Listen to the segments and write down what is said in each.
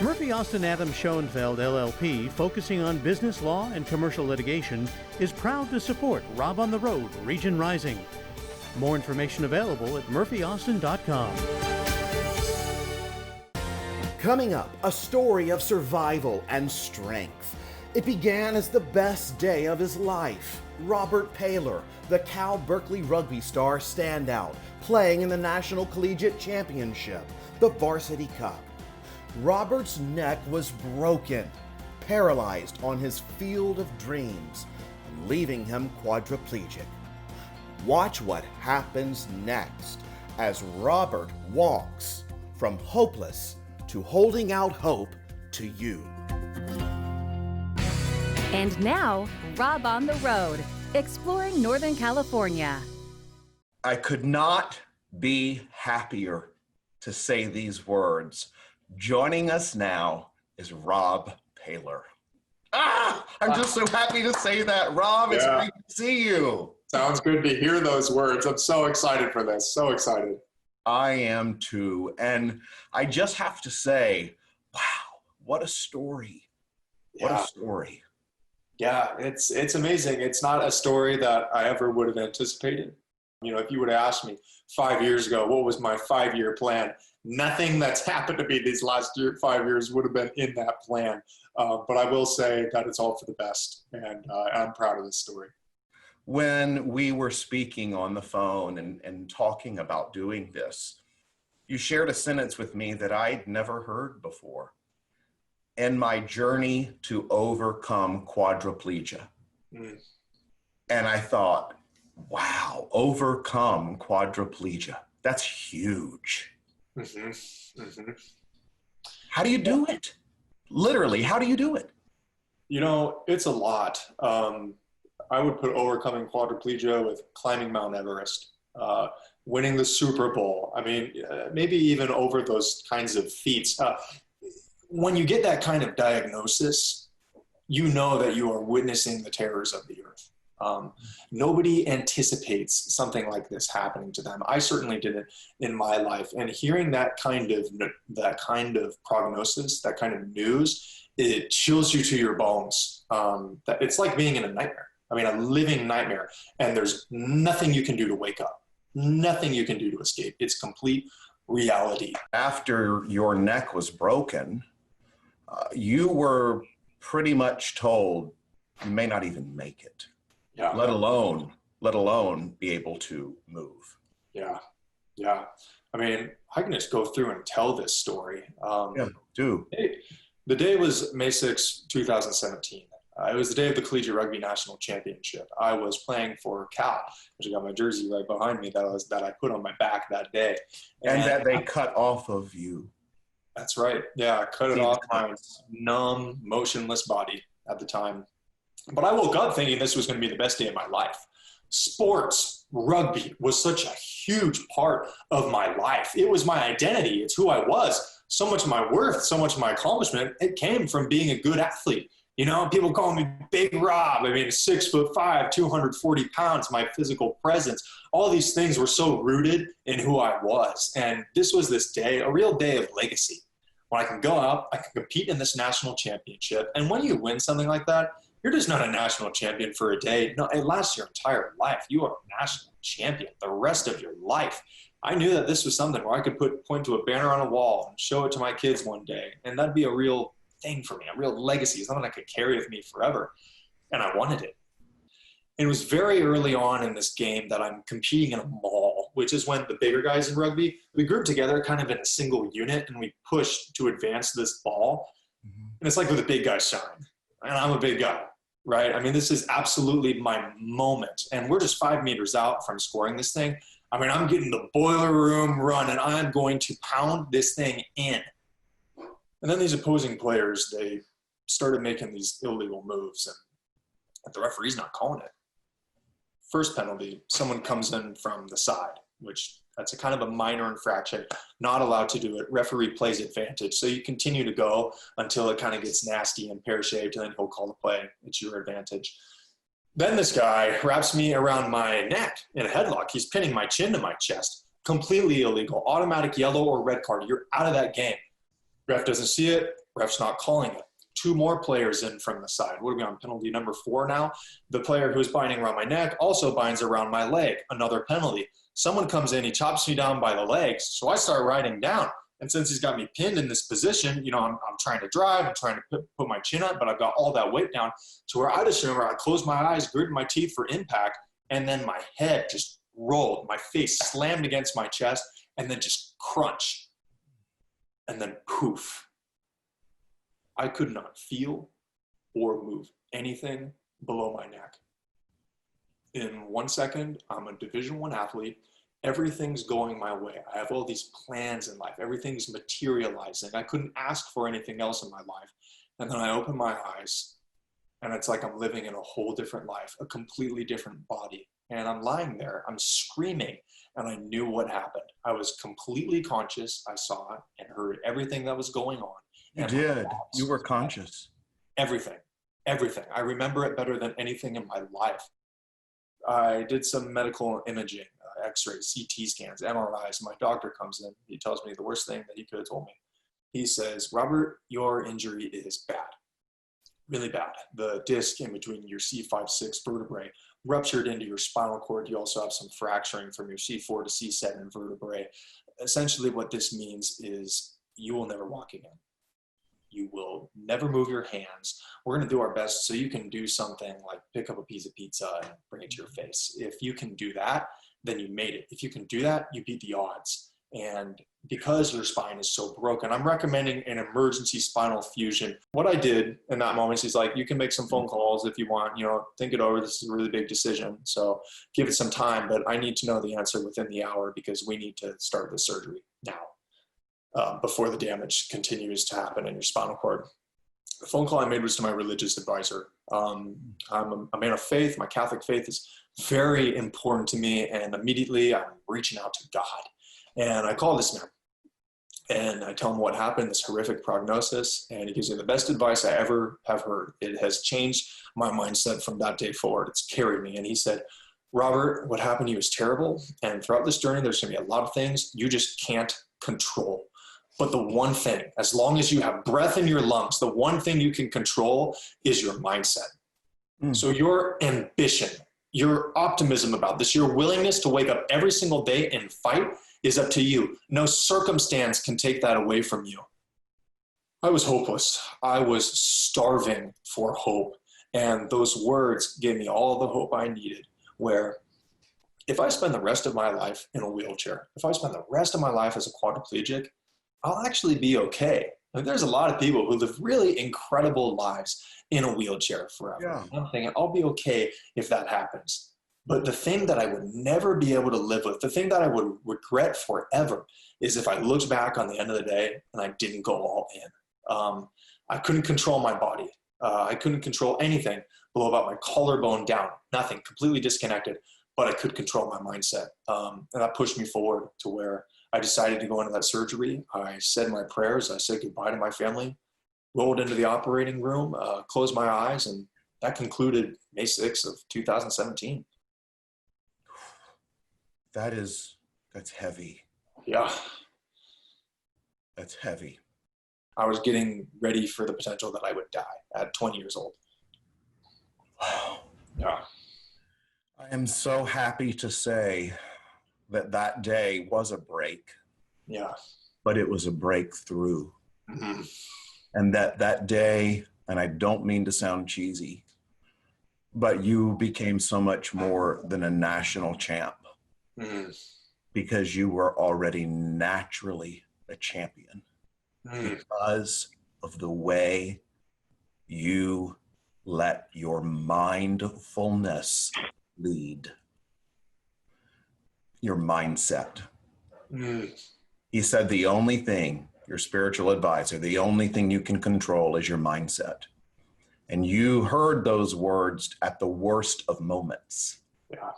Murphy Austin Adams Schoenfeld LLP, focusing on business law and commercial litigation, is proud to support Rob on the Road Region Rising. More information available at murphyaustin.com. Coming up, a story of survival and strength. It began as the best day of his life. Robert Paylor, the Cal Berkley rugby star standout, playing in the National Collegiate Championship, the Varsity Cup. Robert's neck was broken, paralyzed on his field of dreams, leaving him quadriplegic. Watch what happens next as Robert walks from hopeless to holding out hope to you. And now, Rob on the Road, exploring Northern California. I could not be happier to say these words. Joining us now is Rob Paylor. I'm just so happy to say that, Rob. It's great to see you. Sounds good to hear those words. I'm so excited for this. So excited. I am too. And I just have to say, wow, what a story. What a story. Yeah, it's amazing. It's not a story that I ever would have anticipated. You know, if you would have asked me 5 years ago, what was my 5-year plan? Nothing that's happened to me these last 5 years would have been in that plan. But I will say that it's all for the best. And I'm proud of this story. When we were speaking on the phone and talking about doing this, you shared a sentence with me that I'd never heard before. In my journey to overcome quadriplegia. And I thought, wow, overcome quadriplegia. That's huge. How do you do it? Literally, how do you do it? You know, it's a lot. I would put overcoming quadriplegia with climbing Mount Everest, winning the Super Bowl. I mean, maybe even over those kinds of feats. When you get that kind of diagnosis, you know that you are witnessing the terrors of the earth. Nobody anticipates something like this happening to them. I certainly didn't in my life. And hearing that kind of prognosis, that kind of news, it chills you to your bones. It's like being in a nightmare. I mean, a living nightmare. And there's nothing you can do to wake up. Nothing you can do to escape. It's complete reality. After your neck was broken, you were pretty much told you may not even make it, let alone be able to move. Yeah. I mean, I can just go through and tell this story. Do. The day was May 6, 2017. It was the day of the Collegiate Rugby National Championship. I was playing for Cal, which I got my jersey right behind me that I put on my back that day. And that they cut off of you. That's right. Yeah, I cut it off my numb, motionless body at the time. But I woke up thinking this was going to be the best day of my life. Sports, rugby was such a huge part of my life. It was my identity. It's who I was. So much of my worth, so much of my accomplishment, it came from being a good athlete. You know, people call me Big Rob. I mean, 6'5", 240 pounds, my physical presence. All these things were so rooted in who I was. And this was this day, a real day of legacy. When I can go out, I can compete in this national championship. And when you win something like that, you're just not a national champion for a day. No, it lasts your entire life. You are a national champion the rest of your life. I knew that this was something where I could point to a banner on a wall and show it to my kids one day. And that'd be a real thing for me, a real legacy, something I could carry with me forever. And I wanted it. And it was very early on in this game that I'm competing in a mall, which is when the bigger guys in rugby, we group together kind of in a single unit and we push to advance this ball. And it's like with the big guy shine. And I'm a big guy, right? I mean, this is absolutely my moment. And we're just 5 meters out from scoring this thing. I mean, I'm getting the boiler room run and I'm going to pound this thing in. And then these opposing players, they started making these illegal moves and the referee's not calling it. First penalty, someone comes in from the side, which that's a kind of a minor infraction, not allowed to do it. Referee plays advantage. So you continue to go until it kind of gets nasty and pear-shaped, and then he'll call the play. It's your advantage. Then this guy wraps me around my neck in a headlock. He's pinning my chin to my chest. Completely illegal. Automatic yellow or red card. You're out of that game. Ref doesn't see it. Ref's not calling it. 2 more players in from the side. What are we on penalty number 4 now? The player who's binding around my neck also binds around my leg. Another penalty. Someone comes in, he chops me down by the legs. So I start riding down. And since he's got me pinned in this position, you know, I'm trying to drive, I'm trying to put my chin up, but I've got all that weight down to where I just remember I closed my eyes, gritted my teeth for impact, and then my head just rolled. My face slammed against my chest, and then just crunch. And then poof. I could not feel or move anything below my neck. In 1 second, I'm a Division I athlete. Everything's going my way. I have all these plans in life. Everything's materializing. I couldn't ask for anything else in my life. And then I open my eyes, and it's like I'm living in a whole different life, a completely different body. And I'm lying there, I'm screaming, and I knew what happened. I was completely conscious. I saw it and heard everything that was going on. You did. You were conscious. Everything. I remember it better than anything in my life. I did some medical imaging, x-rays, CT scans, MRIs. My doctor comes in. He tells me the worst thing that he could have told me. He says, Robert, your injury is bad, really bad. The disc in between your C5-6 vertebrae ruptured into your spinal cord. You also have some fracturing from your C4 to C7 vertebrae. Essentially what this means is you will never walk again. You will never move your hands. We're going to do our best so you can do something like pick up a piece of pizza and bring it to your face. If you can do that, then you made it. If you can do that, you beat the odds. And because your spine is so broken, I'm recommending an emergency spinal fusion. What I did in that moment is like, you can make some phone calls if you want, you know, think it over. This is a really big decision. So give it some time, but I need to know the answer within the hour because we need to start the surgery now. Before the damage continues to happen in your spinal cord. The phone call I made was to my religious advisor. I'm a man of faith. My Catholic faith is very important to me, and immediately I'm reaching out to God. And I call this man, and I tell him what happened, this horrific prognosis, and he gives me the best advice I ever have heard. It has changed my mindset from that day forward. It's carried me. And he said, Robert, what happened to you is terrible, and throughout this journey, there's going to be a lot of things you just can't control. But the one thing, as long as you have breath in your lungs, the one thing you can control is your mindset. So your ambition, your optimism about this, your willingness to wake up every single day and fight is up to you. No circumstance can take that away from you. I was hopeless. I was starving for hope. And those words gave me all the hope I needed, where if I spend the rest of my life in a wheelchair, if I spend the rest of my life as a quadriplegic, I'll actually be okay. Like, there's a lot of people who live really incredible lives in a wheelchair forever. Yeah. I'm thinking, I'll be okay if that happens. But the thing that I would never be able to live with, the thing that I would regret forever, is if I looked back on the end of the day and I didn't go all in. I couldn't control my body. I couldn't control anything below about my collarbone down. Nothing, completely disconnected. But I could control my mindset. And that pushed me forward to where I decided to go into that surgery. I said my prayers. I said goodbye to my family, rolled into the operating room, closed my eyes, and that concluded May 6th of 2017. That's heavy. Yeah. That's heavy. I was getting ready for the potential that I would die at 20 years old. Wow. Yeah. I am so happy to say that day was a break. Yeah. But it was a breakthrough. Mm-hmm. And that day, and I don't mean to sound cheesy, but you became so much more than a national champ. Mm-hmm. Because you were already naturally a champion. Mm-hmm. Because of the way you let your mindfulness lead. Your mindset. He said the only thing, your spiritual advisor, the only thing you can control is your mindset. And you heard those words at the worst of moments. Yeah.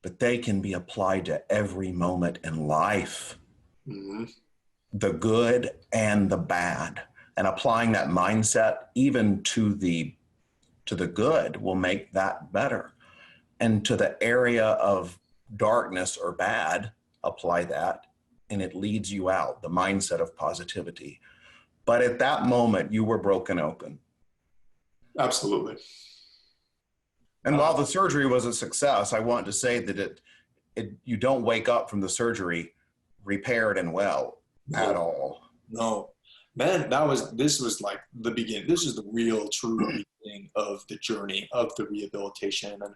But they can be applied to every moment in life. Mm-hmm. The good and the bad. And applying that mindset even to the good will make that better. And to the area of darkness or bad, apply that, and it leads you out, the mindset of positivity. But at that moment, you were broken open. Absolutely. And while the surgery was a success, I want to say that you don't wake up from the surgery repaired and well at all. No, man, this was like the beginning. This is the real true beginning of the journey of the rehabilitation. And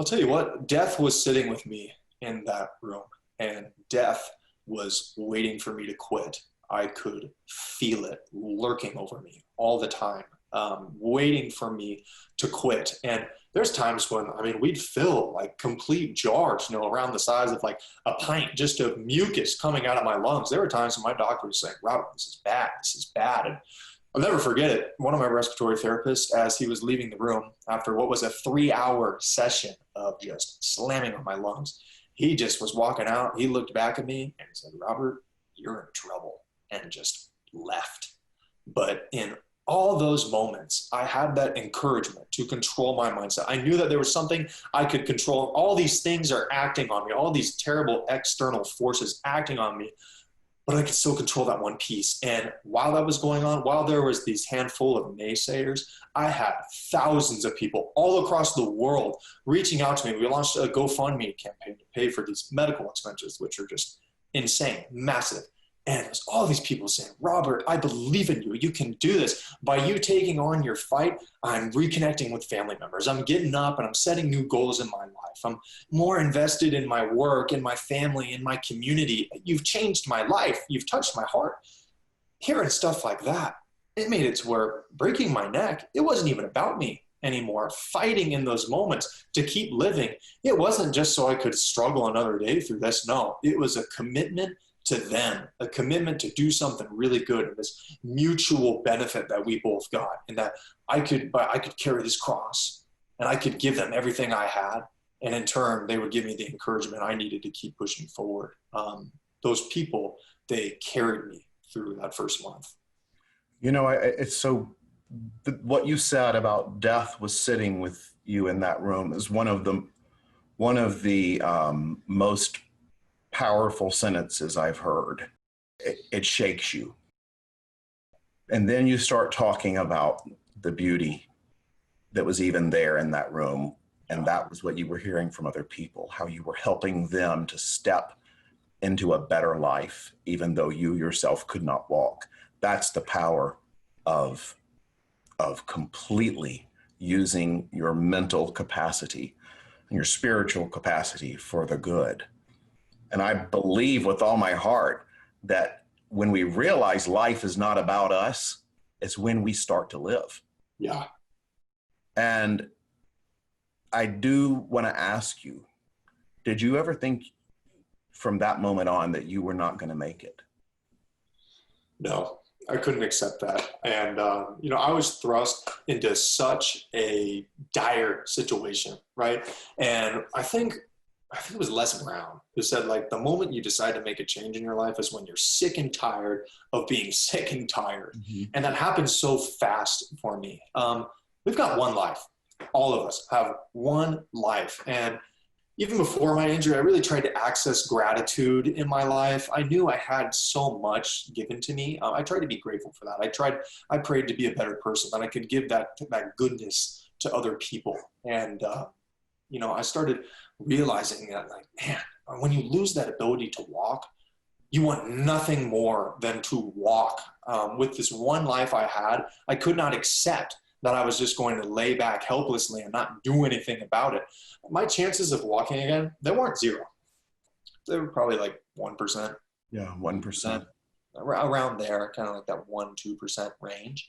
I'll tell you what, death was sitting with me in that room, and death was waiting for me to quit. I could feel it lurking over me all the time, waiting for me to quit. And there's times when, I mean, we'd fill like complete jars, around the size of like a pint, just of mucus coming out of my lungs. There were times when my doctor was saying, Robert, this is bad. And I'll never forget it. One of my respiratory therapists, as he was leaving the room after what was a 3-hour session of just slamming on my lungs, he just was walking out. He looked back at me and said, Robert, you're in trouble, and just left. But in all those moments, I had that encouragement to control my mindset. I knew that there was something I could control. All these things are acting on me, all these terrible external forces acting on me, but I could still control that one piece. And while that was going on, while there was these handful of naysayers, I had thousands of people all across the world reaching out to me. We launched a GoFundMe campaign to pay for these medical expenses, which are just insane, massive. And it was all these people saying, Robert, I believe in you. You can do this. By you taking on your fight, I'm reconnecting with family members. I'm getting up and I'm setting new goals in my life. I'm more invested in my work, in my family, in my community. You've changed my life. You've touched my heart. Hearing stuff like that, it made it to where breaking my neck, it wasn't even about me anymore. Fighting in those moments to keep living, it wasn't just so I could struggle another day through this. No, it was a commitment to them, a commitment to do something really good, and this mutual benefit that we both got, and that I could carry this cross and I could give them everything I had. And in turn, they would give me the encouragement I needed to keep pushing forward. Those people, they carried me through that first month. It's so, what you said about death was sitting with you in that room is one of the most powerful sentences I've heard. It shakes you. And then you start talking about the beauty that was even there in that room. And that was what you were hearing from other people, how you were helping them to step into a better life, even though you yourself could not walk. That's the power of completely using your mental capacity and your spiritual capacity for the good. And I believe with all my heart that when we realize life is not about us, it's when we start to live. Yeah. And I do want to ask you, did you ever think from that moment on that you were not going to make it? No, I couldn't accept that. And, I was thrust into such a dire situation, right? And I think it was Les Brown who said, like, the moment you decide to make a change in your life is when you're sick and tired of being sick and tired. Mm-hmm. And that happens so fast for me. We've got one life. All of us have one life. And even before my injury, I really tried to access gratitude in my life. I knew I had so much given to me. I tried to be grateful for that. I prayed to be a better person, that I could give that goodness to other people. And, I started realizing that, like, man, when you lose that ability to walk, you want nothing more than to walk. With this one life I had, I could not accept that I was just going to lay back helplessly and not do anything about it. My chances of walking again, they weren't zero. They were probably like 1%. Yeah, 1%. Around there, kind of like that 1-2% range,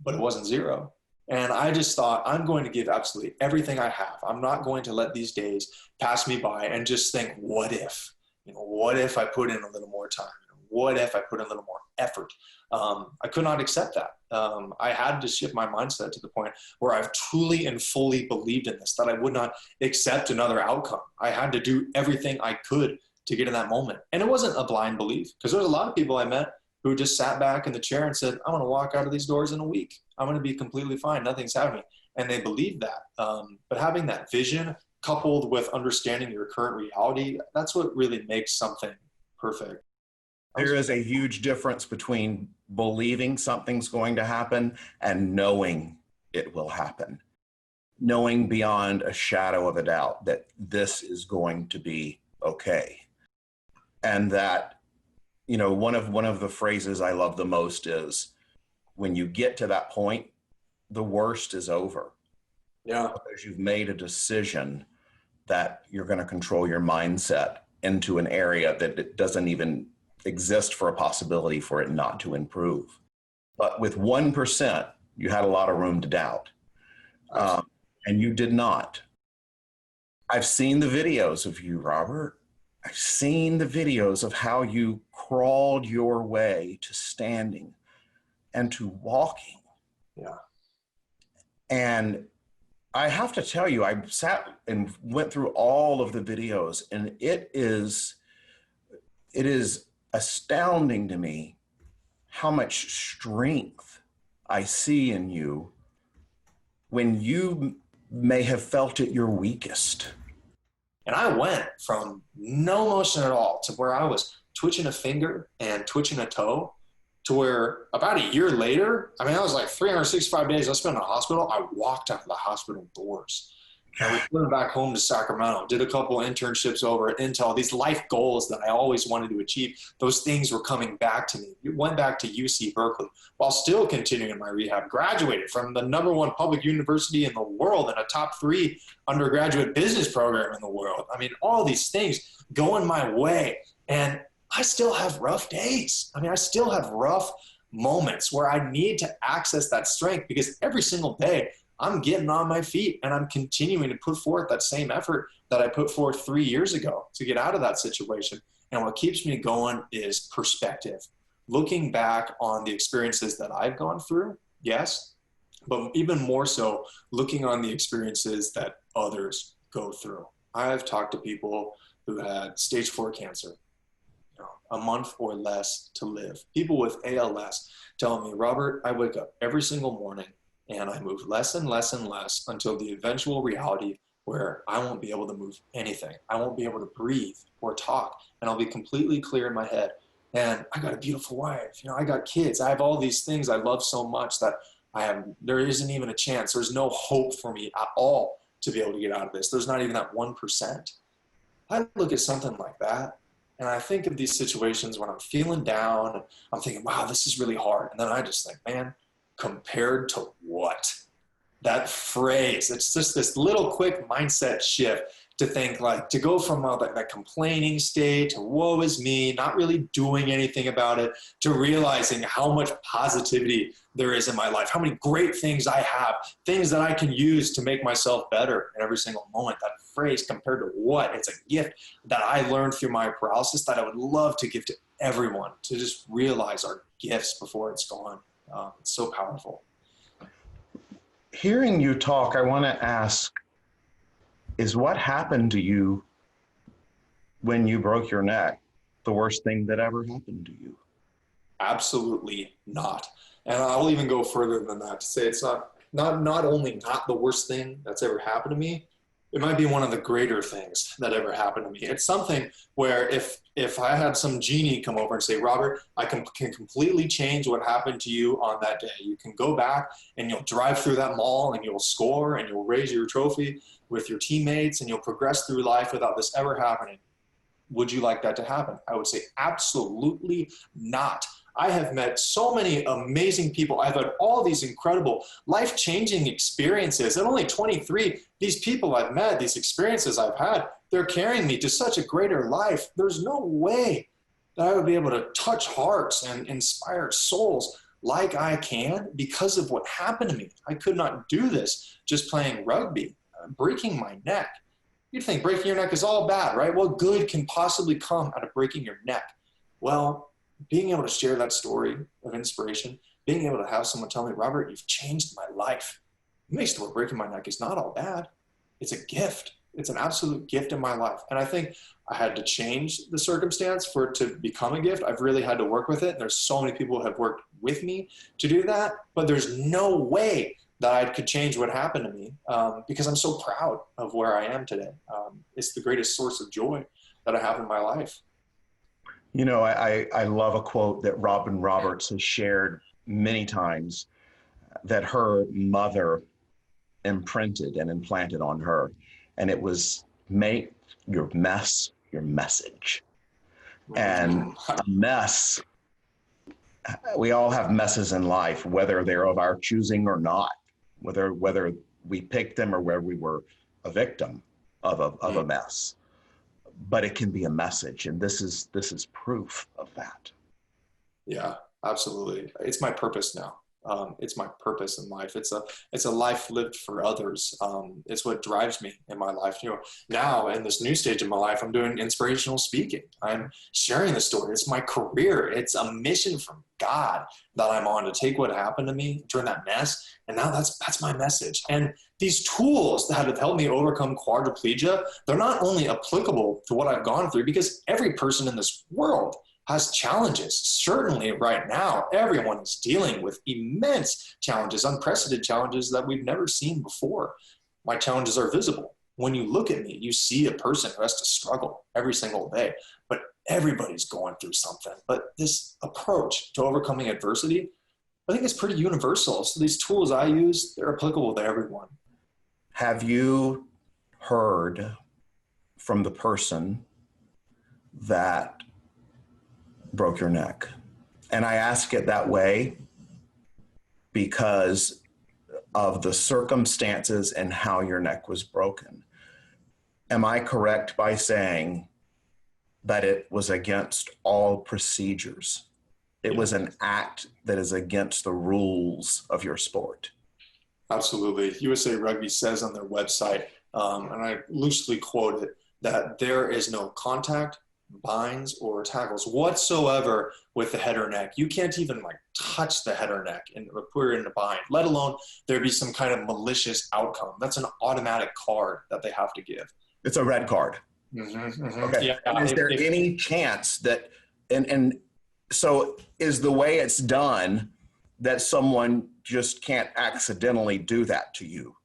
but it wasn't zero. And I just thought, I'm going to give absolutely everything I have. I'm not going to let these days pass me by and just think, what if? What if I put in a little more time? What if I put in a little more effort? I could not accept that. I had to shift my mindset to the point where I've truly and fully believed in this, that I would not accept another outcome. I had to do everything I could to get in that moment. And it wasn't a blind belief, because there was a lot of people I met who just sat back in the chair and said, I'm going to walk out of these doors in a week. I'm going to be completely fine. Nothing's happening. And they believed that. But having that vision coupled with understanding your current reality, that's what really makes something perfect. There is a huge difference between believing something's going to happen and knowing it will happen, knowing beyond a shadow of a doubt that this is going to be okay. And that, you know, one of the phrases I love the most is, when you get to that point, the worst is over. Yeah. Because you've made a decision that you're going to control your mindset into an area that it doesn't even exist for a possibility for it not to improve. But with 1%, you had a lot of room to doubt. And you did not. I've seen the videos of you, Robert. I've seen the videos of how you crawled your way to standing and to walking. Yeah. And I have to tell you, I sat and went through all of the videos, and it is astounding to me how much strength I see in you when you may have felt at your weakest. And I went from no motion at all to where I was twitching a finger and twitching a toe, to where about a year later, I mean, I was like 365 days I spent in the hospital. I walked out of the hospital doors. And we flew back home to Sacramento, did a couple of internships over at Intel. These life goals that I always wanted to achieve, those things were coming back to me. Went back to UC Berkeley while still continuing my rehab. Graduated from the #1 public university in the world and a top 3 undergraduate business program in the world. I mean, all these things going my way. And I still have rough days. I mean, I still have rough moments where I need to access that strength, because every single day I'm getting on my feet and I'm continuing to put forth that same effort that I put forth 3 years ago to get out of that situation. And what keeps me going is perspective. Looking back on the experiences that I've gone through, yes, but even more so, looking on the experiences that others go through. I've talked to people who had stage 4 cancer, a month or less to live. People with ALS telling me, Robert, I wake up every single morning and I move less and less and less until the eventual reality where I won't be able to move anything. I won't be able to breathe or talk, and I'll be completely clear in my head. And I got a beautiful wife, I got kids. I have all these things I love so much that there isn't even a chance. There's no hope for me at all to be able to get out of this. There's not even that 1%. I look at something like that, and I think of these situations when I'm feeling down, and I'm thinking, wow, this is really hard. And then I just think, man, compared to what? That phrase, it's just this little quick mindset shift to think, like, to go from that complaining state to woe is me, not really doing anything about it, to realizing how much positivity there is in my life, how many great things I have, things that I can use to make myself better in every single moment. That phrase, compared to what? It's a gift that I learned through my paralysis that I would love to give to everyone, to just realize our gifts before it's gone. It's so powerful. Hearing you talk, I want to ask, is what happened to you when you broke your neck the worst thing that ever happened to you? Absolutely not. And I'll even go further than that to say it's not only not the worst thing that's ever happened to me, it might be one of the greater things that ever happened to me. It's something where if I had some genie come over and say, Robert, I can completely change what happened to you on that day. You can go back and you'll drive through that mall and you'll score and you'll raise your trophy with your teammates and you'll progress through life without this ever happening. Would you like that to happen? I would say absolutely not. I have met so many amazing people. I've had all these incredible life-changing experiences. At only 23, these people I've met, these experiences I've had, they're carrying me to such a greater life. There's no way that I would be able to touch hearts and inspire souls like I can because of what happened to me. I could not do this just playing rugby, breaking my neck. You'd think breaking your neck is all bad, right? What good can possibly come out of breaking your neck? Well, being able to share that story of inspiration, being able to have someone tell me, Robert, you've changed my life. It makes the word breaking my neck is not all bad. It's a gift. It's an absolute gift in my life. And I think I had to change the circumstance for it to become a gift. I've really had to work with it. And there's so many people who have worked with me to do that, but there's no way that I could change what happened to me because I'm so proud of where I am today. It's the greatest source of joy that I have in my life. I love a quote that Robin Roberts has shared many times that her mother imprinted and implanted on her. And it was, make your mess your message. And a mess, we all have messes in life, whether they're of our choosing or not, whether we picked them or where we were a victim of a mess. But it can be a message, and this is proof of that. Yeah, absolutely. It's my purpose now. It's my purpose in life. It's a life lived for others. It's what drives me in my life. Now in this new stage of my life, I'm doing inspirational speaking. I'm sharing the story. It's my career. It's a mission from God that I'm on, to take what happened to me during that mess. And now that's my message. And these tools that have helped me overcome quadriplegia, they're not only applicable to what I've gone through, because every person in this world has challenges. Certainly right now, everyone is dealing with immense challenges, unprecedented challenges that we've never seen before. My challenges are visible. When you look at me, you see a person who has to struggle every single day, but everybody's going through something. But this approach to overcoming adversity, I think it's pretty universal. So these tools I use, they're applicable to everyone. Have you heard from the person that broke your neck? And I ask it that way because of the circumstances and how your neck was broken. Am I correct by saying that it was against all procedures? It was an act that is against the rules of your sport. Absolutely. USA Rugby says on their website, and I loosely quote it, that there is no contact, binds, or tackles whatsoever with the head or neck. You can't even touch the head or neck and put it in a bind, let alone there be some kind of malicious outcome. That's an automatic card that they have to give. It's a red card. Okay. Yeah. And is there any chance that, and so is the way it's done that someone just can't accidentally do that to you?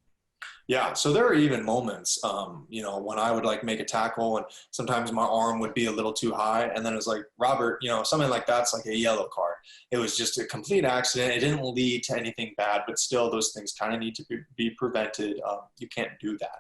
Yeah, so there are even moments, when I would make a tackle, and sometimes my arm would be a little too high, and then it was like, Robert, something like that's like a yellow card. It was just a complete accident. It didn't lead to anything bad, but still those things kind of need to be prevented. You can't do that.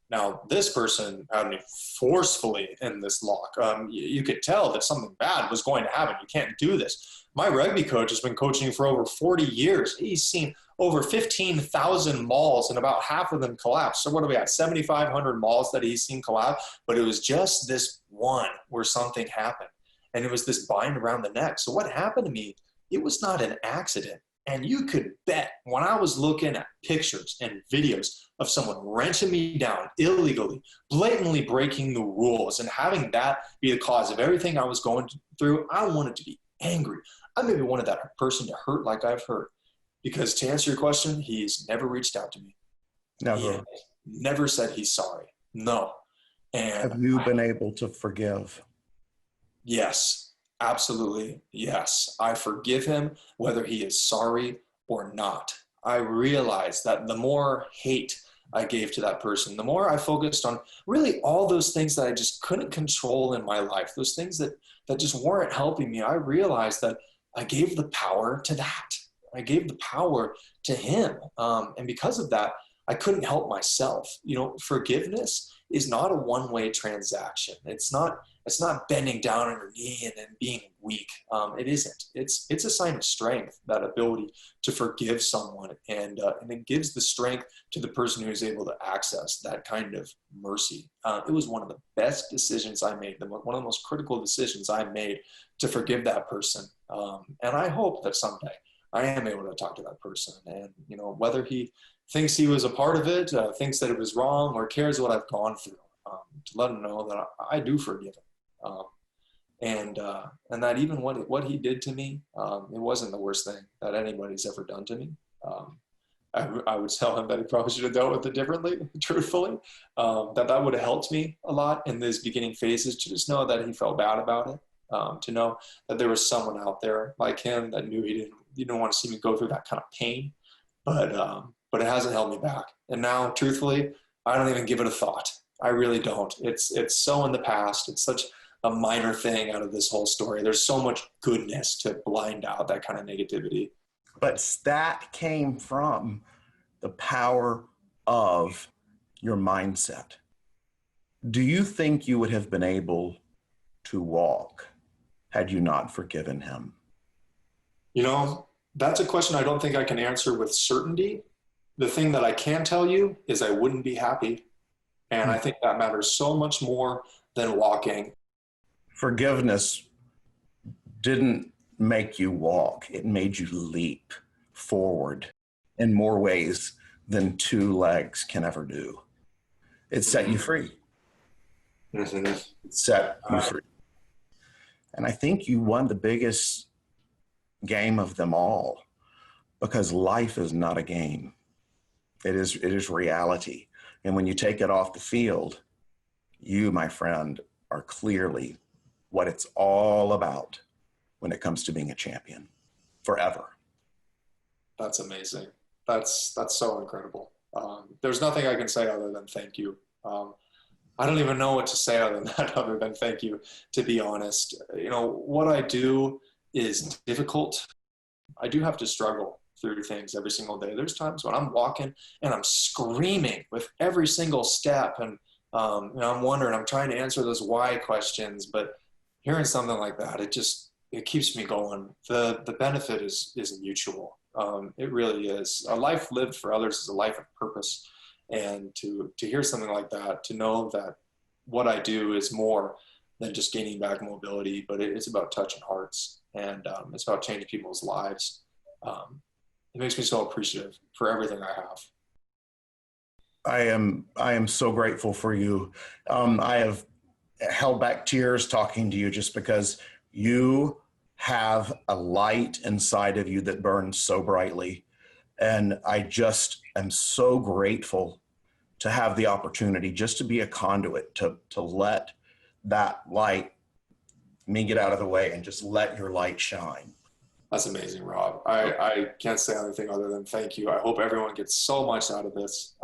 Now, this person had me forcefully in this lock. You could tell that something bad was going to happen. You can't do this. My rugby coach has been coaching for over 40 years. He's seen over 15,000 mauls, and about half of them collapse. So what do we have? 7,500 mauls that he's seen collapse, but it was just this one where something happened, and it was this bind around the neck. So what happened to me, it was not an accident. And you could bet when I was looking at pictures and videos of someone wrenching me down illegally, blatantly breaking the rules, and having that be the cause of everything I was going through, I wanted to be angry. I maybe wanted that person to hurt like I've hurt. Because to answer your question, he's never reached out to me. Never. He never said he's sorry. No. And have you been able to forgive? Yes, absolutely. Yes. I forgive him whether he is sorry or not. I realized that the more hate I gave to that person, the more I focused on really all those things that I just couldn't control in my life, those things that just weren't helping me. I realized that I gave the power to that. I gave the power to him. And because of that, I couldn't help myself. Forgiveness is not a one-way transaction. It's not bending down on your knee and then being weak. It isn't. It's a sign of strength, that ability to forgive someone. And it gives the strength to the person who is able to access that kind of mercy. It was one of the best decisions I made, one of the most critical decisions I made, to forgive that person. And I hope that someday I am able to talk to that person, and whether he thinks he was a part of it, thinks that it was wrong, or cares what I've gone through, to let him know that I do forgive him, and that even what he did to me, it wasn't the worst thing that anybody's ever done to me. I would tell him that he probably should have dealt with it differently, truthfully. That would have helped me a lot in these beginning phases, to just know that he felt bad about it, to know that there was someone out there like him that knew he didn't want to see me go through that kind of pain, but it hasn't held me back. And now, truthfully, I don't even give it a thought. I really don't. It's so in the past. It's such a minor thing out of this whole story. There's so much goodness to blind out that kind of negativity. But that came from the power of your mindset. Do you think you would have been able to walk had you not forgiven him? You know, that's a question I don't think I can answer with certainty. The thing that I can tell you is I wouldn't be happy. And I think that matters so much more than walking. Forgiveness didn't make you walk. It made you leap forward in more ways than two legs can ever do. It set you free. Mm-hmm. It set you free. And I think you won the biggest game of them all, because life is not a game. It is reality. And when you take it off the field, you, my friend, are clearly what it's all about when it comes to being a champion forever. That's amazing. That's so incredible. There's nothing I can say other than thank you. I don't even know what to say other than that, other than thank you, to be honest. You know, what I do is difficult. I do have to struggle through things every single day. There's times when I'm walking and I'm screaming with every single step. And, you know, I'm wondering, I'm trying to answer those why questions, but hearing something like that, it keeps me going. The benefit is mutual. It really is. A life lived for others is a life of purpose. And to hear something like that, to know that what I do is more than just gaining back mobility, but it's about touching hearts, and it's about changing people's lives. It makes me so appreciative for everything I have. I am so grateful for you. I have held back tears talking to you just because you have a light inside of you that burns so brightly. And I just am so grateful to have the opportunity just to be a conduit, to let that light, me get out of the way and just let your light shine. That's amazing, Rob. I can't say anything other than thank you. I hope everyone gets so much out of this.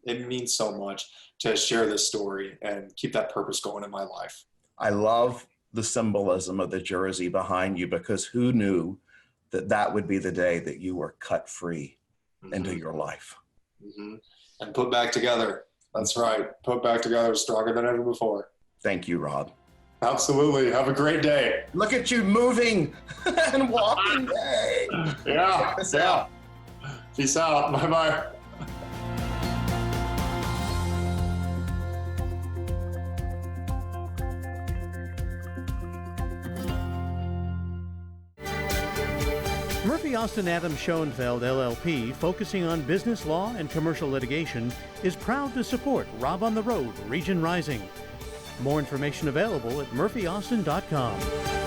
It means so much to share this story and keep that purpose going in my life. I love the symbolism of the jersey behind you, because who knew that that would be the day that you were cut free into your life. Mm-hmm. And put back together. That's right. Put back together stronger than ever before. Thank you, Rob. Absolutely. Have a great day. Look at you moving and walking. Hey. Yeah. Yeah. Peace out. Bye-bye. Murphy Austin Adams Schoenfeld LLP, focusing on business law and commercial litigation, is proud to support Rob on the Road, Region Rising. More information available at murphyaustin.com.